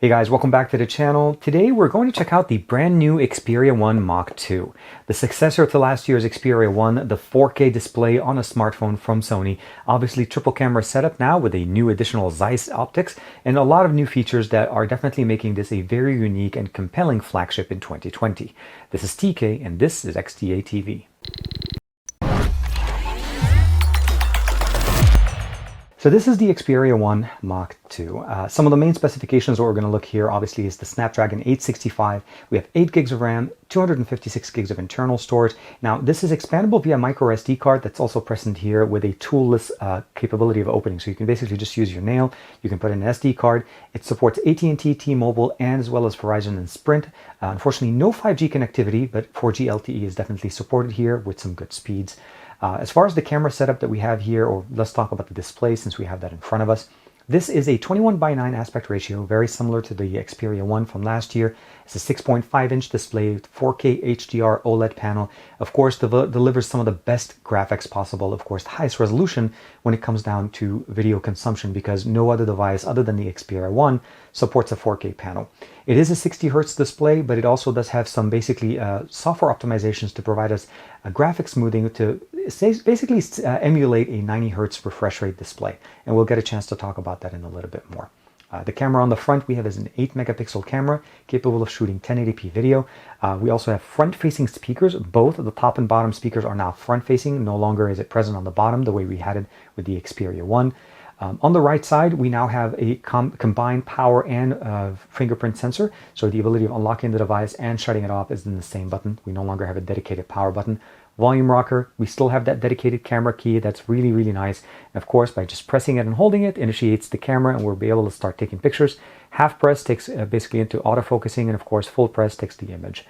Hey guys, welcome back to the channel. Today we're going to check out the brand new Xperia 1 Mark II, the successor to last year's Xperia 1, the 4K display on a smartphone from Sony. Obviously triple camera setup now with a new additional Zeiss optics and a lot of new features that are definitely making this a very unique and compelling flagship in 2020. This is TK and this is XTA TV. So this is the Xperia 1 Mark II. Some of the main specifications that we're going to look here obviously is the Snapdragon 865. We have 8 gigs of RAM, 256 gigs of internal storage. Now this is expandable via micro SD card that's also present here with a toolless capability of opening. So you can basically just use your nail. You can put in an SD card. It supports AT&T, T-Mobile, and as well as Verizon and Sprint. Unfortunately, no 5G connectivity, but 4G LTE is definitely supported here with some good speeds. As far as the camera setup that we have here, or let's talk about the display since we have that in front of us. This is a 21:9 aspect ratio, very similar to the Xperia 1 from last year. It's a 6.5-inch display, 4K HDR OLED panel. Of course, delivers some of the best graphics possible. Of course, the highest resolution when it comes down to video consumption because no other device other than the Xperia 1 supports a 4K panel. It is a 60 Hz display, but it also does have some basically software optimizations to provide us a graphic smoothing to basically emulate a 90 Hz refresh rate display. And we'll get a chance to talk about that in a little bit more. The camera on the front we have is an 8 megapixel camera capable of shooting 1080p video. We also have front-facing speakers. Both the top and bottom speakers are now front-facing. No longer is it present on the bottom the way we had it with the Xperia 1. On the right side, we now have a combined power and fingerprint sensor. So the ability of unlocking the device and shutting it off is in the same button. We no longer have a dedicated power button. Volume rocker, we still have that dedicated camera key. That's really, really nice. And of course, by just pressing it and holding it, initiates the camera and we'll be able to start taking pictures. Half press takes basically into autofocusing, and of course, full press takes the image.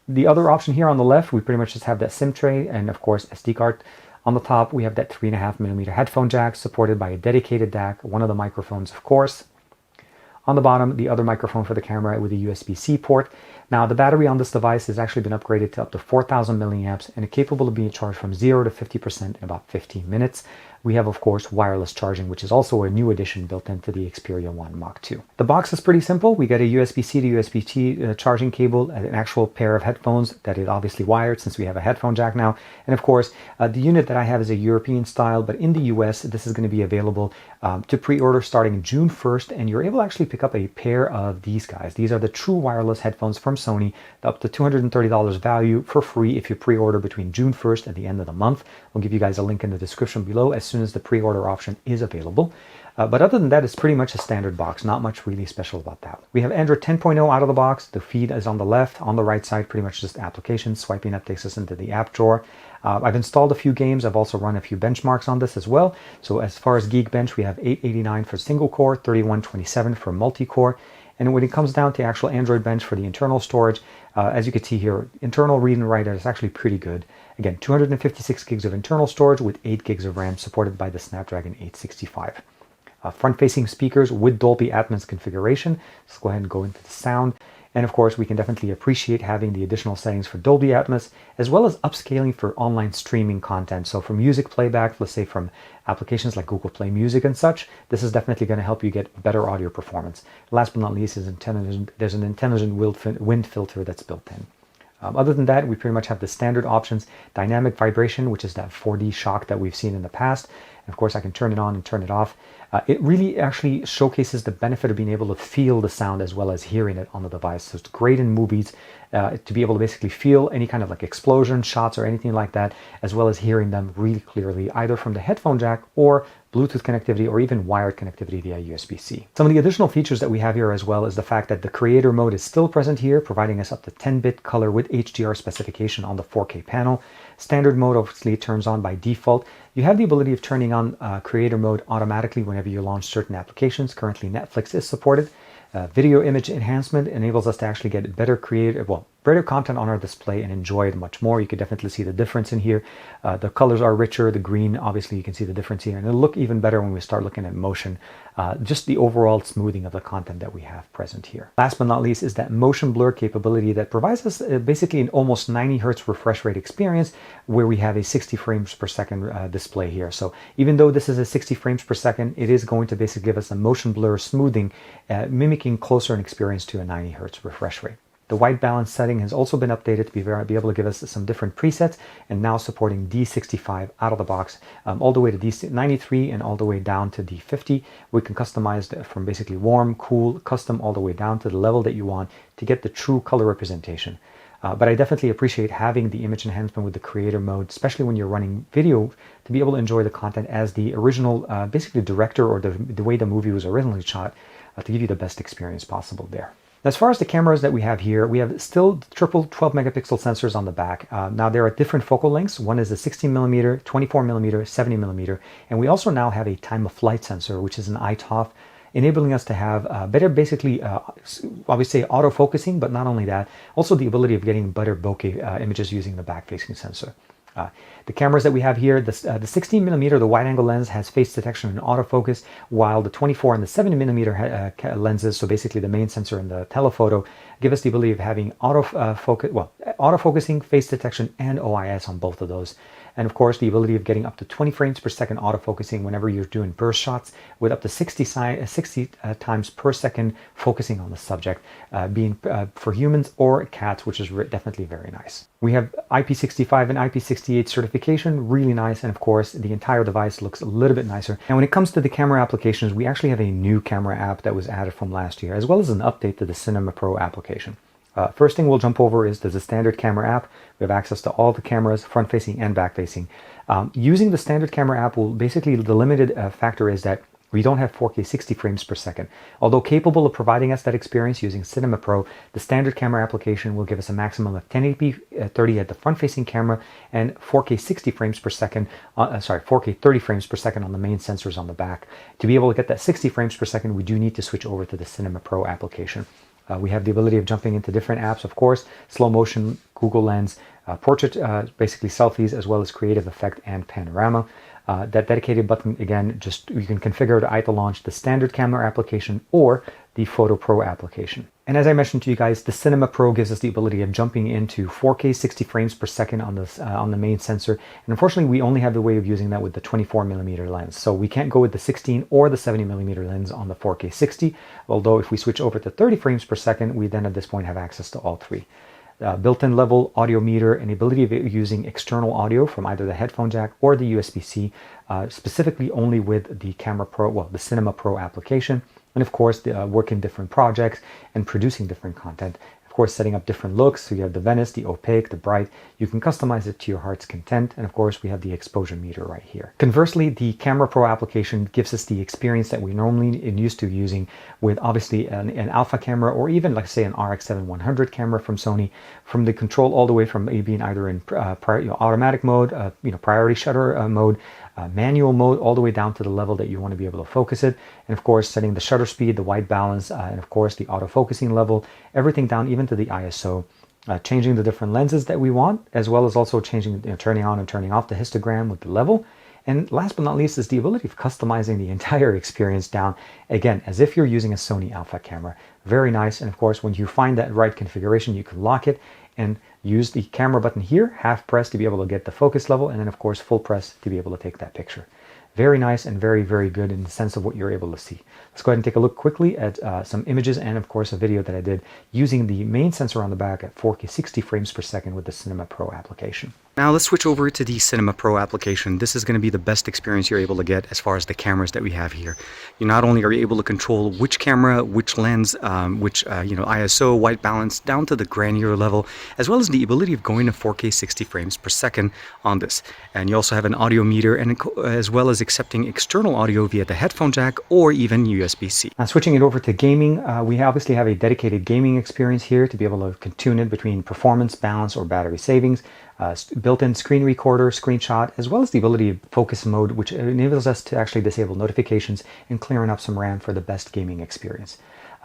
The other option here on the left, we pretty much just have that SIM tray and of course, SD card. On the top, we have that 3.5mm headphone jack supported by a dedicated DAC, one of the microphones, of course. On the bottom, the other microphone for the camera with a USB-C port. Now, the battery on this device has actually been upgraded to up to 4,000 milliamps and it's capable of being charged from 0 to 50% in about 15 minutes. We have, of course, wireless charging, which is also a new addition built into the Xperia 1 Mark II. The box is pretty simple. We get a USB-C to USB-C charging cable, an actual pair of headphones that is obviously wired since we have a headphone jack now. And of course, the unit that I have is a European style, but in the US, this is going to be available to pre-order starting June 1st. And you're able to actually pick up a pair of these guys. These are the true wireless headphones from Sony, up to $230 value for free if you pre-order between June 1st and the end of the month. We'll give you guys a link in the description below as soon as the pre-order option is available. But other than that, it's pretty much a standard box. Not much really special about that. We have Android 10.0 out of the box. The feed is on the left. On the right side, pretty much just applications. Swiping up takes us into the app drawer. I've installed a few games. I've also run a few benchmarks on this as well. So as far as Geekbench, we have 889 for single core, 3127 for multi-core. And when it comes down to actual Android Bench for the internal storage, as you can see here, internal read and write is actually pretty good. Again, 256 gigs of internal storage with 8 gigs of RAM supported by the Snapdragon 865. Front-facing speakers with Dolby Atmos configuration. Let's go ahead and go into the sound. And of course, we can definitely appreciate having the additional settings for Dolby Atmos, as well as upscaling for online streaming content. So for music playback, let's say from applications like Google Play Music and such, this is definitely going to help you get better audio performance. Last but not least, there's an intelligent wind filter that's built in. Other than that, we pretty much have the standard options, dynamic vibration, which is that 4D shock that we've seen in the past. And of course, I can turn it on and turn it off. It really actually showcases the benefit of being able to feel the sound as well as hearing it on the device. So it's great in movies to be able to basically feel any kind of like explosion shots or anything like that, as well as hearing them really clearly, either from the headphone jack or Bluetooth connectivity or even wired connectivity via USB-C. Some of the additional features that we have here as well is the fact that the creator mode is still present here, providing us up to 10-bit color with HDR specification on the 4K panel. Standard mode obviously turns on by default. You have the ability of turning on creator mode automatically whenever you launch certain applications. Currently, Netflix is supported. Video image enhancement enables us to actually get better brighter content on our display and enjoy it much more. You could definitely see the difference in here. The colors are richer, the green, obviously you can see the difference here, and it'll look even better when we start looking at motion. Just the overall smoothing of the content that we have present here. Last but not least is that motion blur capability that provides us basically an almost 90 Hz refresh rate experience where we have a 60 frames per second display here. So even though this is a 60 frames per second, it is going to basically give us a motion blur smoothing, mimicking closer an experience to a 90 Hz refresh rate. The white balance setting has also been updated to be able to give us some different presets, and now supporting D65 out of the box, all the way to D93 and all the way down to D50. We can customize from basically warm, cool, custom, all the way down to the level that you want to get the true color representation. But I definitely appreciate having the image enhancement with the creator mode, especially when you're running video, to be able to enjoy the content as the original, basically director or the way the movie was originally shot, to give you the best experience possible there. As far as the cameras that we have here, we have still triple 12 megapixel sensors on the back. Now there are different focal lengths. One is a 16mm, 24mm, 70mm, and we also now have a time of flight sensor, which is an iToF, enabling us to have better, basically, obviously autofocusing, but not only that, also the ability of getting better bokeh images using the back-facing sensor. The cameras that we have here, the 16mm, the wide-angle lens, has face detection and autofocus, while the 24 and the 70mm lenses, so basically the main sensor and the telephoto, give us the ability of having autofocusing, face detection, and OIS on both of those. And of course, the ability of getting up to 20 frames per second autofocusing whenever you're doing burst shots, with up to 60 times per second focusing on the subject, being for humans or cats, which is definitely very nice. We have IP65 and IP68 certification, really nice, and of course, the entire device looks a little bit nicer. And when it comes to the camera applications, we actually have a new camera app that was added from last year, as well as an update to the Cinema Pro application. First thing we'll jump over is there's a standard camera app. We have access to all the cameras, front-facing and back-facing. Using the standard camera app will basically, the limited factor is that we don't have 4K 60 frames per second. Although capable of providing us that experience using Cinema Pro, the standard camera application will give us a maximum of 1080p 30 at the front-facing camera and 4K 60 frames per second, 4K 30 frames per second on the main sensors on the back. To be able to get that 60 frames per second, we do need to switch over to the Cinema Pro application. We have the ability of jumping into different apps, of course, slow motion, Google Lens, portrait, basically selfies, as well as creative effect and panorama. That dedicated button, again, just you can configure to either launch the standard camera application or the Photo Pro application. And as I mentioned to you guys, the Cinema Pro gives us the ability of jumping into 4K 60 frames per second on the main sensor. And unfortunately, we only have the way of using that with the 24mm lens. So we can't go with the 16 or the 70mm lens on the 4K 60. Although if we switch over to 30 frames per second, we then at this point have access to all three. Built-in level audio meter and the ability of using external audio from either the headphone jack or the USB-C, specifically only with the Camera Pro, well, the Cinema Pro application. And of course, the work in different projects and producing different content. Of course, setting up different looks. So you have the Venice, the opaque, the bright. You can customize it to your heart's content. And of course, we have the exposure meter right here. Conversely, the Camera Pro application gives us the experience that we normally used to using with obviously an alpha camera, or even like say an RX-7100 camera from Sony, from the control all the way from being either in automatic mode, priority shutter mode, manual mode, all the way down to the level that you want to be able to focus it. And of course, setting the shutter speed, the white balance, and of course the autofocusing level, everything down even to the ISO, changing the different lenses that we want, as well as also changing, turning on and turning off the histogram with the level. And last but not least is the ability of customizing the entire experience down, again, as if you're using a Sony Alpha camera. Very nice. And of course, when you find that right configuration, you can lock it and use the camera button here, half press to be able to get the focus level, and then of course full press to be able to take that picture. Very nice and very, very good in the sense of what you're able to see. Let's go ahead and take a look quickly at some images and of course a video that I did using the main sensor on the back at 4K 60 frames per second with the Cinema Pro application. Now let's switch over to the Cinema Pro application. This is going to be the best experience you're able to get as far as the cameras that we have here. You not only are able to control which camera, which lens, which ISO, white balance, down to the granular level, as well as the ability of going to 4K 60 frames per second on this. And you also have an audio meter, and as well as accepting external audio via the headphone jack or even USB-C. Now switching it over to gaming, we obviously have a dedicated gaming experience here to be able to tune it between performance, balance, or battery savings. Built-in screen recorder, screenshot, as well as the ability of focus mode, which enables us to actually disable notifications and clearing up some RAM for the best gaming experience.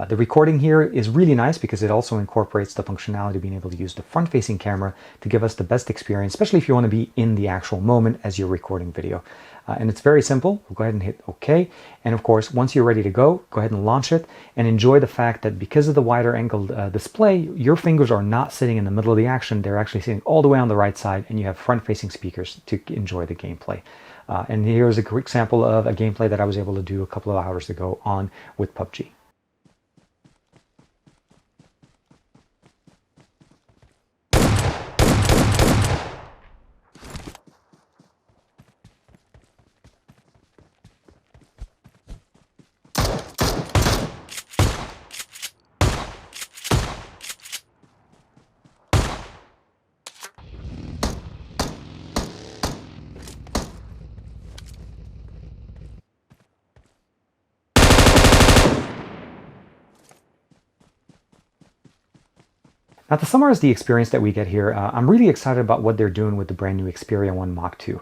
The recording here is really nice because it also incorporates the functionality of being able to use the front-facing camera to give us the best experience, especially if you want to be in the actual moment as you're recording video. And it's very simple. We'll go ahead and hit OK. And of course, once you're ready to go ahead and launch it and enjoy the fact that because of the wider angled display, your fingers are not sitting in the middle of the action. They're actually sitting all the way on the right side, and you have front-facing speakers to enjoy the gameplay. And here's a quick example of a gameplay that I was able to do a couple of hours ago on with PUBG. Now, to summarize the experience that we get here, I'm really excited about what they're doing with the brand new Xperia 1 Mark II.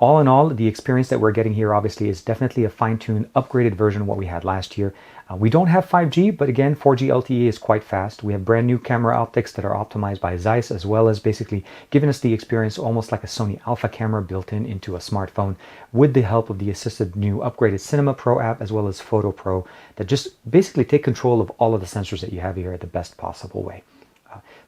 All in all, the experience that we're getting here obviously is definitely a fine-tuned, upgraded version of what we had last year. We don't have 5G, but again, 4G LTE is quite fast. We have brand new camera optics that are optimized by Zeiss, as well as basically giving us the experience almost like a Sony Alpha camera built into a smartphone with the help of the assisted new upgraded Cinema Pro app, as well as Photo Pro, that just basically take control of all of the sensors that you have here at the best possible way.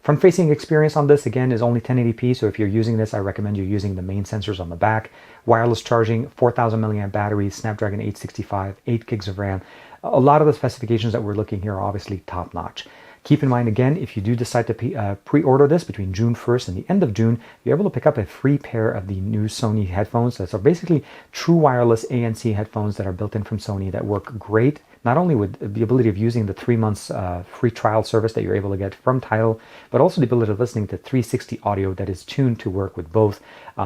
Front-facing experience on this, again, is only 1080p, so if you're using this, I recommend you using the main sensors on the back. Wireless charging, 4,000 milliamp battery, Snapdragon 865, 8 gigs of RAM. A lot of the specifications that we're looking here are obviously top-notch. Keep in mind, again, if you do decide to pre-order this between June 1st and the end of June, you're able to pick up a free pair of the new Sony headphones. That are basically true wireless ANC headphones that are built in from Sony that work great, not only with the ability of using the 3 months free trial service that you're able to get from Tidal, but also the ability of listening to 360 audio that is tuned to work with both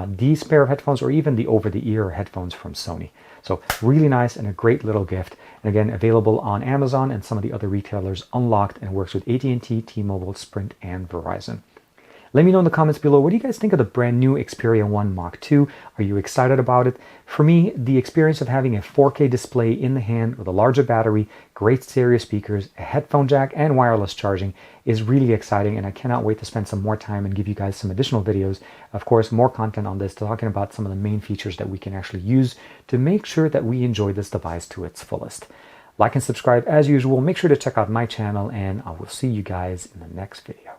these pair of headphones or even the over-the-ear headphones from Sony. So really nice and a great little gift. And again, available on Amazon and some of the other retailers, unlocked, and works with AT&T, T-Mobile, Sprint, and Verizon. Let me know in the comments below, what do you guys think of the brand new Xperia 1 Mark II? Are you excited about it? For me, the experience of having a 4K display in the hand with a larger battery, great stereo speakers, a headphone jack, and wireless charging is really exciting, and I cannot wait to spend some more time and give you guys some additional videos. Of course, more content on this, talking about some of the main features that we can actually use to make sure that we enjoy this device to its fullest. Like and subscribe as usual. Make sure to check out my channel, and I will see you guys in the next video.